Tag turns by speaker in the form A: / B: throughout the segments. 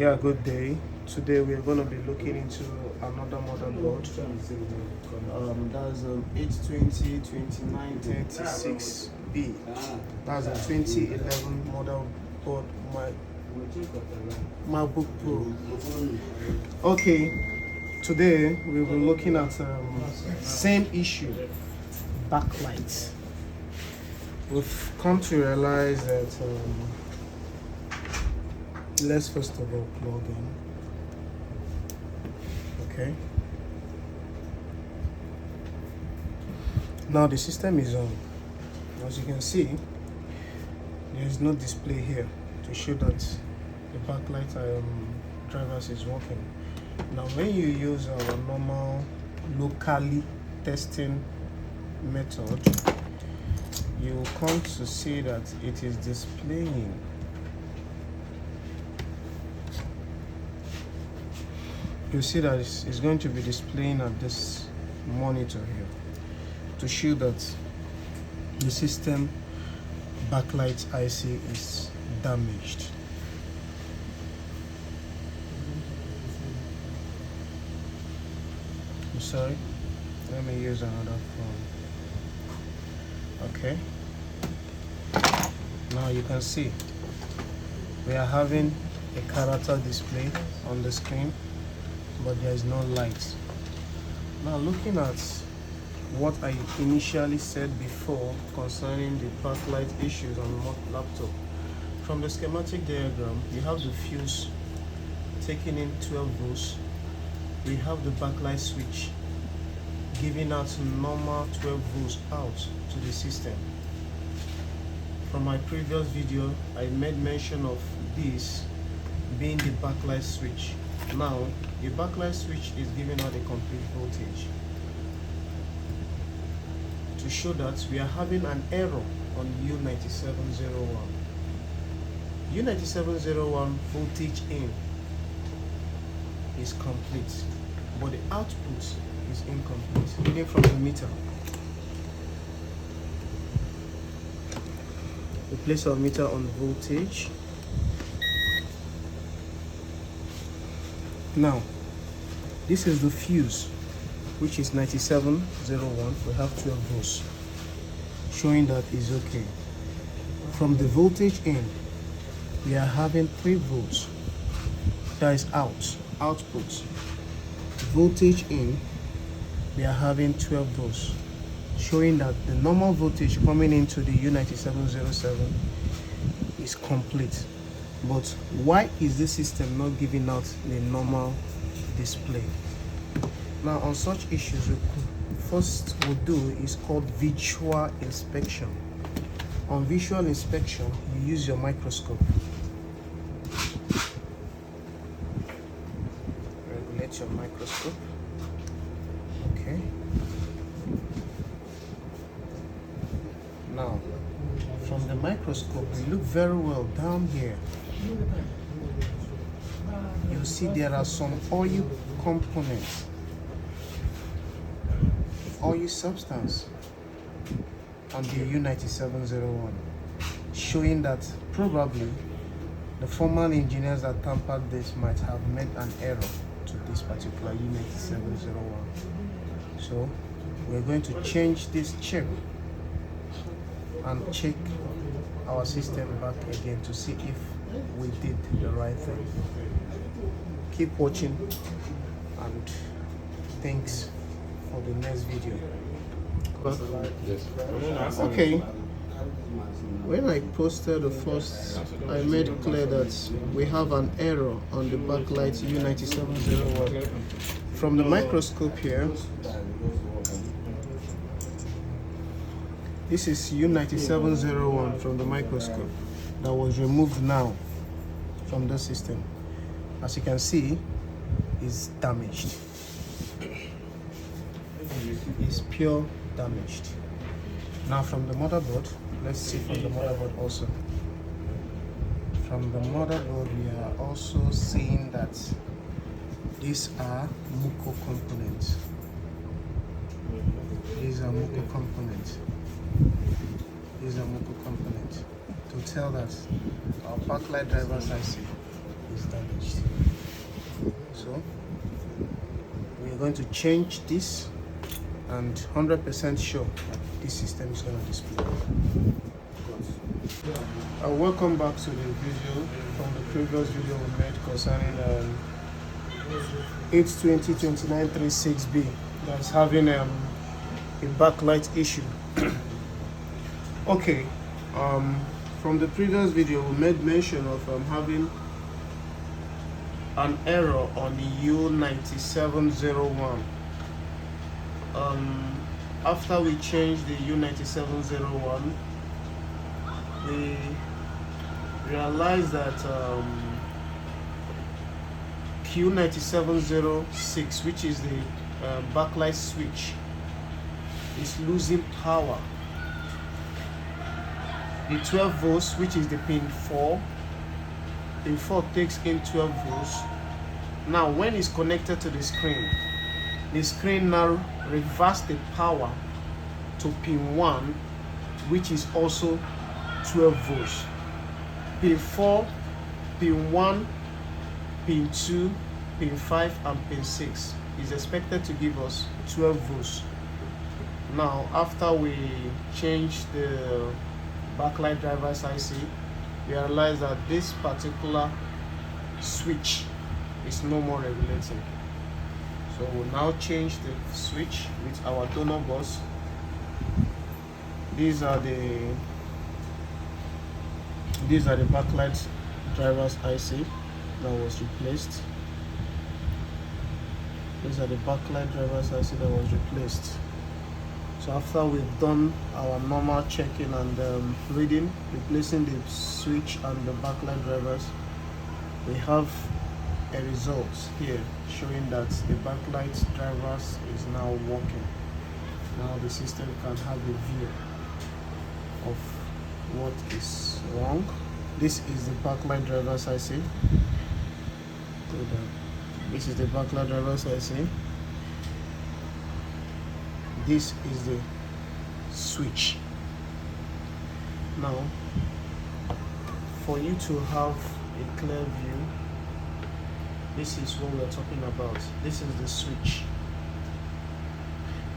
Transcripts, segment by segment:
A: Yeah, good day. Today we are going to be looking into another motherboard. That's 820 2936B. That's a 2011 motherboard, my MacBook Pro. Okay, today we will be looking at same issue, backlight. We've come to realize that let's first of all plug in. Okay. Now the system is on. As you can see, there is no display here to show that the backlight drivers is working. Now when you use our normal locally testing method, you will come to see that it is displaying. You see that it's going to be displaying at this monitor here to show that the system backlight IC is damaged. I'm sorry, let me use another phone. Okay, now you can see we are having a character display on the screen, but there is no light. Now looking at what I initially said before concerning the backlight issues on the laptop, from the schematic diagram, you have the fuse taking in 12 volts. We have the backlight switch giving out normal 12 volts out to the system. From my previous video, I made mention of this being the backlight switch. Now, the backlight switch is giving out a complete voltage to show that we are having an error on U9701. U9701 voltage in is complete, but the output is incomplete, reading from the meter. We place our meter on voltage. Now, this is the fuse, which is 9701. We have 12 volts, showing that is okay. From the voltage in, we are having 3 volts. That is output. Voltage in, we are having 12 volts, showing that the normal voltage coming into the U9707 is complete. But why is the system not giving out the normal display? Now on such issues, first we'll do is called visual inspection. On visual inspection, you use your microscope. Regulate your microscope. Okay. Now, from the microscope, you look very well down here. You'll see there are some oil components, oil substance on the U9701, showing that probably the former engineers that tampered this might have made an error to this particular U9701. So we're going to change this chip and check our system back again to see if we did the right thing. Keep watching, and thanks for the next video. Okay, when I posted the first, I made clear that we have an error on the backlight U9701. From the microscope here, this is U9701 from the microscope that was removed now from the system. As you can see, is damaged. It's pure damaged. Now from the motherboard, let's see from the motherboard also. From the motherboard, we are also seeing that these are Muko components. These are Muko components. These are Muko components to tell that our backlight drivers IC is damaged. So we're going to change this, and 100% sure this system is going to display. Welcome back to the video from the previous video we made concerning 820-2936B that's having a backlight issue. Okay, from the previous video we made mention of having an error on the U9701. After we changed the U9701, we realized that Q9706, which is the backlight switch, is losing power. The 12 volts, which is the pin 4 takes in 12 volts. Now when it's connected to the screen now reverse the power to pin 1, which is also 12 volts. Pin 4, pin 1, pin 2, pin 5 and pin 6 is expected to give us 12 volts. Now after we change the backlight driver's IC, we realize that this particular switch is no more regulating. So we'll now change the switch with our donor bus. These are the backlight driver's IC that was replaced. These are the backlight driver's IC that was replaced. So after we've done our normal checking and reading, replacing the switch and the backlight drivers, we have a result here showing that the backlight drivers is now working. Now the system can have a view of what is wrong. This is the backlight drivers IC. This is the backlight drivers IC. This is the switch. Now, for you to have a clear view, this is what we're talking about. This is the switch.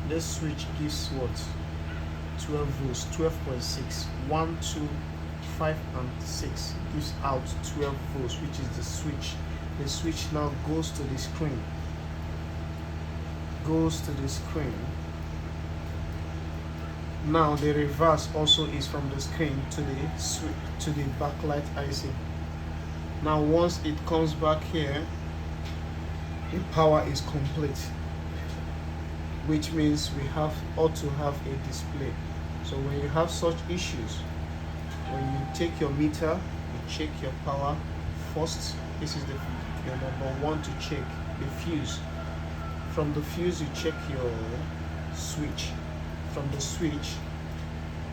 A: This switch gives what? 12 volts, 12.6, 1, 2, 5 and 6 gives out 12 volts, which is the switch. The switch now goes to the screen. Now the reverse also is from the screen to the backlight IC. Now once it comes back here, the power is complete, which means we ought to have a display. So when you have such issues, when you take your meter, you check your power first. This is the number one to check the fuse. From the fuse you check your switch. From the switch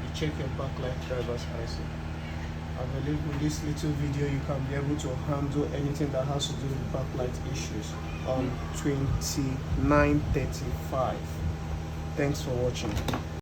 A: you check your backlight driver's IC. I believe with this little video you can be able to handle anything that has to do with backlight issues on 2935. Thanks for watching.